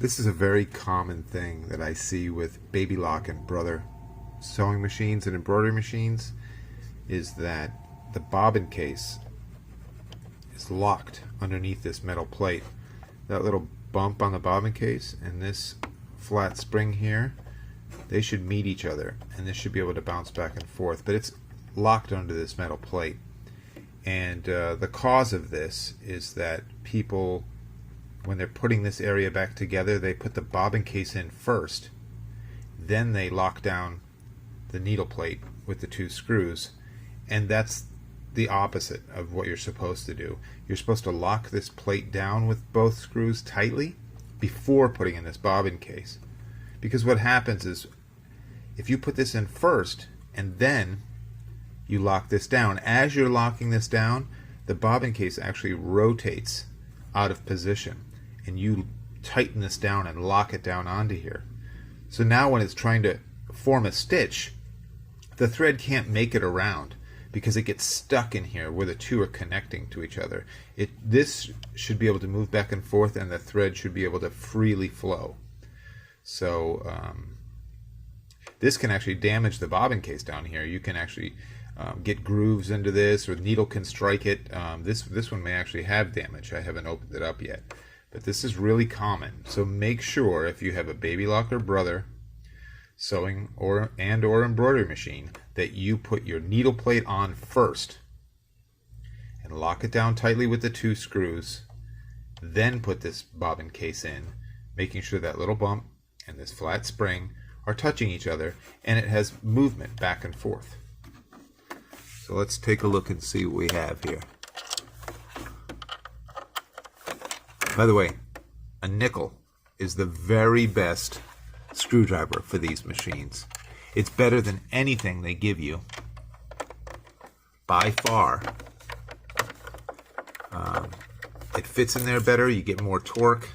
This is a very common thing that I see with baby lock and brother sewing machines and embroidery machines, is that the bobbin case is locked underneath this metal plate. That little bump on the bobbin case and this flat spring here, they should meet each other and this should be able to bounce back and forth, but it's locked under this metal plate. And the cause of this is that people, when they're putting this area back together, they put the bobbin case in first, then they lock down the needle plate with the two screws, and that's the opposite of what you're supposed to do. You're supposed to lock this plate down with both screws tightly before putting in this bobbin case, because what happens is if you put this in first and then you lock this down, as you're locking this down, the bobbin case actually rotates out of position and you tighten this down and lock it down onto here. So now when it's trying to form a stitch, the thread can't make it around because it gets stuck in here where the two are connecting to each other. This should be able to move back and forth and the thread should be able to freely flow. So this can actually damage the bobbin case down here. You can actually get grooves into this, or the needle can strike it. This one may actually have damage. I haven't opened it up yet, but this is really common. So make sure if you have a baby lock or brother sewing or embroidery machine that you put your needle plate on first and lock it down tightly with the two screws, then put this bobbin case in, making sure that little bump and this flat spring are touching each other and it has movement back and forth. So let's take a look and see what we have here. By the way, a nickel is the very best screwdriver for these machines. It's better than anything they give you by far. It fits in there better, you get more torque.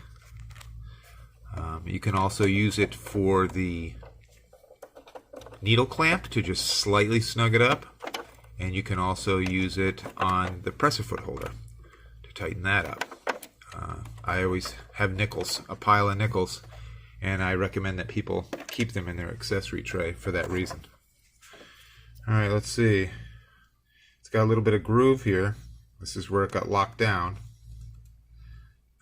You can also use it for the needle clamp to just slightly snug it up, and you can also use it on the presser foot holder to tighten that up. I always have nickels, a pile of nickels, and I recommend that people keep them in their accessory tray for that reason. Alright, let's see. It's got a little bit of groove here. This is where it got locked down.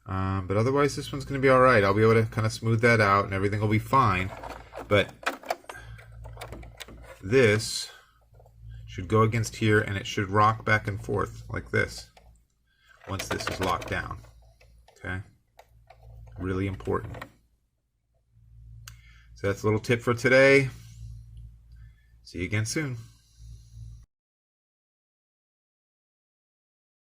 But otherwise this one's going to be alright. I'll be able to kind of smooth that out and everything will be fine. But this should go against here and it should rock back and forth like this once this is locked down. Okay? Really important. So that's a little tip for today. See you again soon.